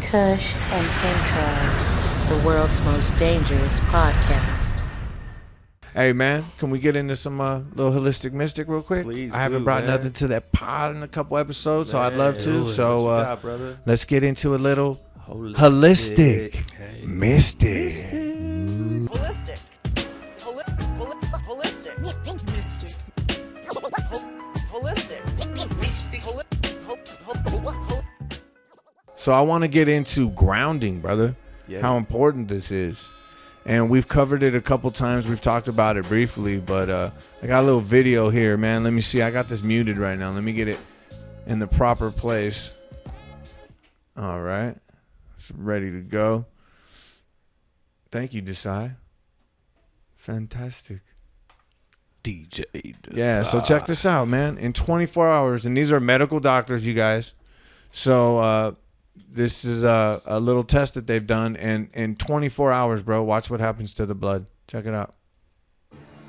Kush and Chemtrails, the world's most dangerous podcast. Hey man, can we get into some little holistic mystic real quick? Please I haven't brought nothing to that pod in a couple episodes, so I'd love to. So let's get into a little holistic mystic. Holistic. Holistic. Mystic. Holistic. Mystic. So I want to get into grounding, brother. Yeah. How important this is. And we've covered it a couple times. We've talked about it briefly, but I got a little video here, man. Let me see. I got this muted right now. Let me get it in the proper place. All right. It's ready to go. Thank you, Desai. Fantastic. DJ Desai. Yeah, so check this out, man. In 24 hours, and these are medical doctors, you guys. So this is a little test that they've done, and in 24 hours, bro, watch what happens to the blood. Check it out.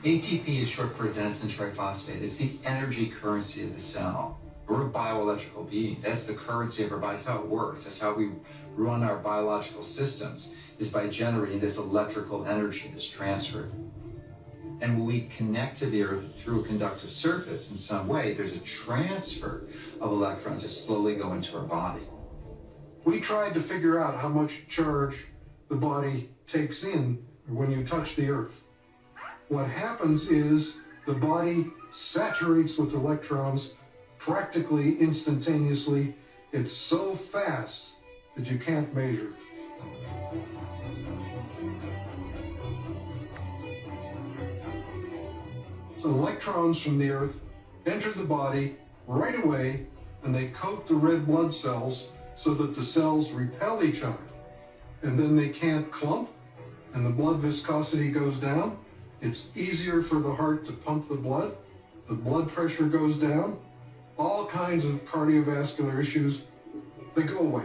ATP is short for adenosine triphosphate. It's the energy currency of the cell. We're bioelectrical beings. That's the currency of our body. That's how it works. That's how we run our biological systems, is by generating this electrical energy that's transferred. And when we connect to the earth through a conductive surface in some way, there's a transfer of electrons that slowly go into our body. We tried to figure out how much charge the body takes in when you touch the earth. What happens is the body saturates with electrons practically instantaneously. It's so fast that you can't measure it. So electrons from the earth enter the body right away, and they coat the red blood cells so that the cells repel each other, and then they can't clump, and the blood viscosity goes down. It's easier for the heart to pump the blood pressure goes down, all kinds of cardiovascular issues, they go away.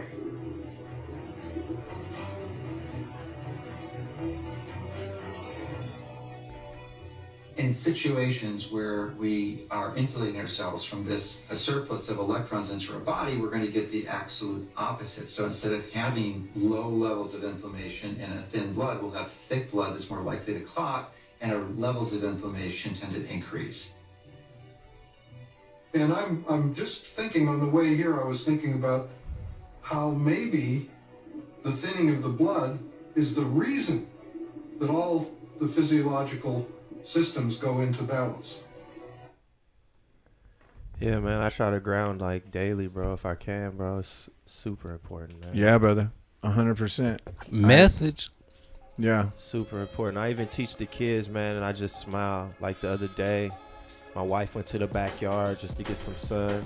In situations where we are insulating ourselves from this a surplus of electrons into our body, we're going to get the absolute opposite. So instead of having low levels of inflammation and a thin blood, we'll have thick blood that's more likely to clot, and our levels of inflammation tend to increase. And I'm just thinking on the way here, I was thinking about how maybe the thinning of the blood is the reason that all the physiological systems go into balance. Yeah, man, I try to ground like daily, bro, if I can, bro. It's super important, man. Yeah, brother. 100%. Message. Yeah. Super important. I even teach the kids, man, and I just smile. Like the other day, my wife went to the backyard just to get some sun,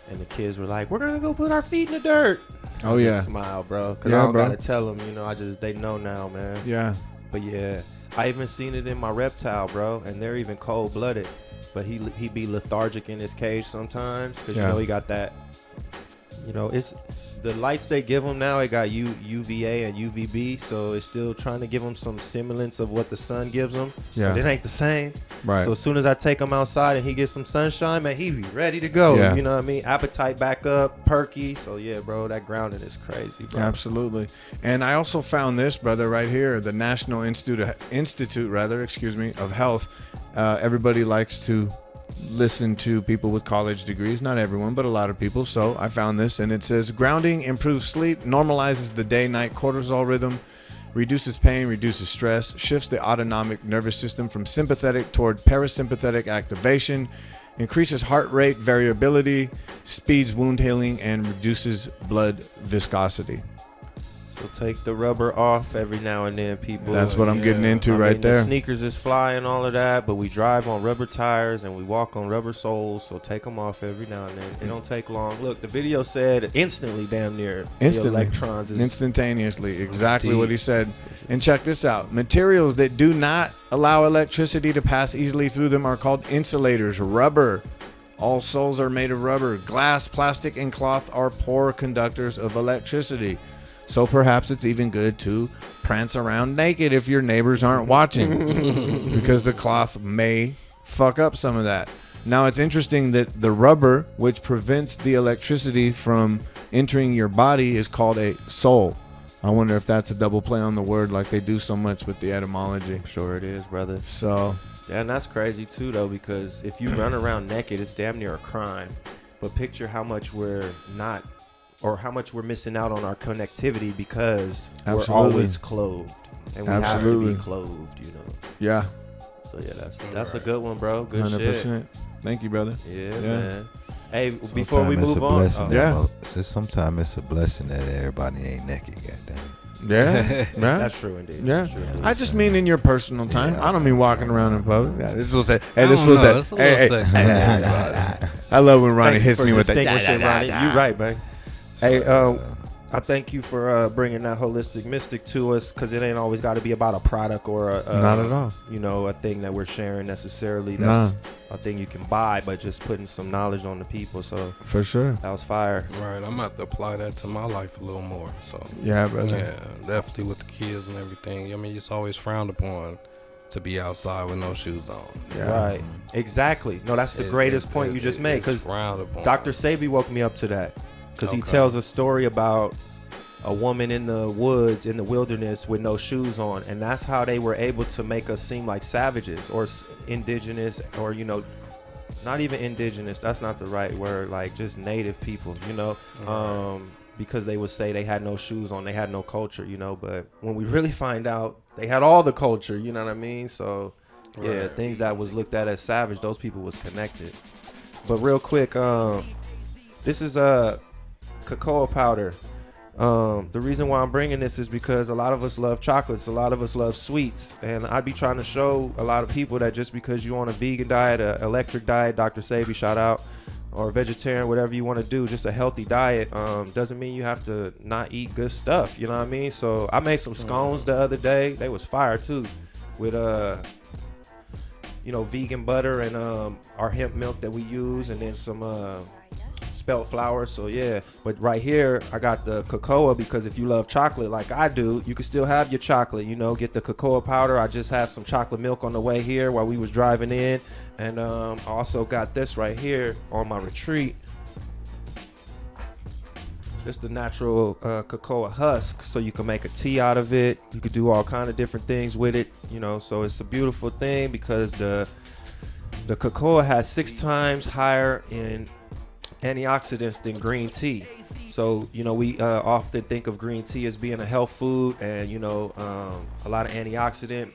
and the kids were like, "We're gonna go put our feet in the dirt." Oh, I yeah. just smile, bro. Cause Yeah, I don't bro. gotta tell them, you know. They know now, man. Yeah. But yeah, I even seen it in my reptile, bro, and they're even cold-blooded. But he be lethargic in his cage sometimes, because you know he got that. You know, it's the lights they give him now. It got UVA and UVB, so it's still trying to give him some semblance of what the sun gives him. Yeah. But it ain't the same. Right. So as soon as I take him outside and he gets some sunshine, man, he be ready to go. Yeah. You know what I mean? Appetite back up, perky. So yeah, bro, that grounding is crazy, bro. Absolutely. And I also found this, brother, right here, the National Institute of Health. Everybody likes to listen to people with college degrees. Not everyone, but a lot of people. So I found this, and it says grounding improves sleep, normalizes the day-night cortisol rhythm, reduces pain, reduces stress, shifts the autonomic nervous system from sympathetic toward parasympathetic activation, increases heart rate variability, speeds wound healing, and reduces blood viscosity. So take the rubber off every now and then, people. That's what I'm getting into right there. The sneakers is flying, all of that, but we drive on rubber tires and we walk on rubber soles, so take them off every now and then. It don't take long. Look, the video said instantly, damn near, Instantly. the electrons is Instantaneously. Exactly deep. what he said. And check this out. Materials that do not allow electricity to pass easily through them are called insulators. Rubber. All soles are made of rubber. Glass, plastic, and cloth are poor conductors of electricity. So perhaps it's even good to prance around naked if your neighbors aren't watching, because the cloth may fuck up some of that. Now, it's interesting that the rubber, which prevents the electricity from entering your body is called a soul. I wonder if that's a double play on the word like they do so much with the etymology. I'm sure it is, brother. So, and that's crazy too, though, because if you run around naked, it's damn near a crime. But picture how much we're not, or how much we're missing out on our connectivity because we're always clothed, and we have to be clothed, you know. Yeah. So yeah, that's a good one, bro. Good 100%. Shit. Thank you, brother. Yeah, man. Hey, before we move on, sometimes it's a blessing that everybody ain't naked. Goddamn. Yeah, that's true indeed. Yeah, that's true. I just mean in your personal time. I don't mean walking around in public. Yeah, this was that. Hey, this was that. Hey, I love when Ronnie hits me with that. You right, man. Hey, I thank you for bringing that holistic mystic to us, because it ain't always got to be about a product or not at all. You know, a thing that we're sharing necessarily. That's a thing you can buy, but just putting some knowledge on the people. So for sure, that was fire. Right, I'm gonna have to apply that to my life a little more. So yeah, brother. Yeah, definitely with the kids and everything. I mean, it's always frowned upon to be outside with no shoes on. Yeah. Right. Exactly. No, that's the greatest point you just made, because Dr. Savey woke me up to that. Because he tells a story about a woman in the woods, in the wilderness, with no shoes on. And that's how they were able to make us seem like savages or indigenous, or, you know, not even indigenous. That's not the right word. Like just native people, you know, because they would say they had no shoes on. They had no culture, you know. But when we really find out, they had all the culture, you know what I mean? So, yeah, things that was looked at as savage, those people was connected. But real quick, this is cacao powder. The reason why I'm bringing this is because a lot of us love chocolates, a lot of us love sweets, and I'd be trying to show a lot of people that just because you're on a vegan diet, a electric diet, Dr. Savey, shout out, or vegetarian, whatever you want to do, just a healthy diet, doesn't mean you have to not eat good stuff, you know what I mean? So I made some scones the other day. They was fire too, with you know, vegan butter and our hemp milk that we use, and then some spelt flour. So yeah, but right here I got the cocoa, because if you love chocolate like I do, you can still have your chocolate, you know, get the cocoa powder. I just had some chocolate milk on the way here while we was driving in, and I also got this right here on my retreat. It's the natural cocoa husk, so you can make a tea out of it. You could do all kind of different things with it, you know. So it's a beautiful thing, because the cocoa has 6 times higher in antioxidants than green tea. So, you know, we often think of green tea as being a health food, and, you know, a lot of antioxidant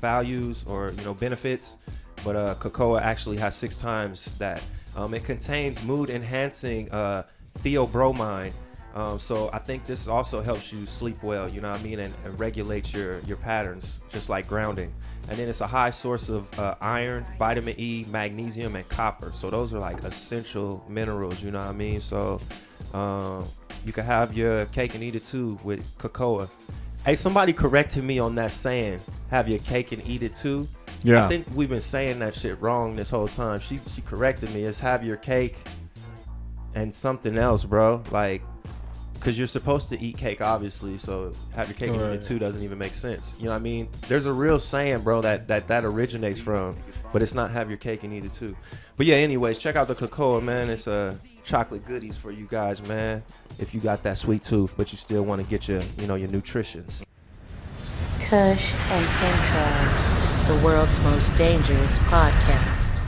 values, or, you know, benefits, but cocoa actually has 6 times that. It contains mood enhancing theobromine. So I think this also helps you sleep well, you know what I mean, and regulates your patterns, just like grounding. And then it's a high source of iron, vitamin E, magnesium, and copper. So those are like essential minerals, you know what I mean? So you can have your cake and eat it too with cocoa. Hey, somebody corrected me on that saying, have your cake and eat it too. Yeah. I think we've been saying that shit wrong this whole time. She corrected me. It's have your cake and something else, bro. Like, because you're supposed to eat cake, obviously, so have your cake and eat it too doesn't even make sense. You know what I mean? There's a real saying, bro, that originates from, but it's not have your cake and eat it too. But yeah, anyways, check out the cocoa, man. It's chocolate goodies for you guys, man. If you got that sweet tooth, but you still want to get your, you know, your nutritions. Kush and Chemtrails, the world's most dangerous podcast.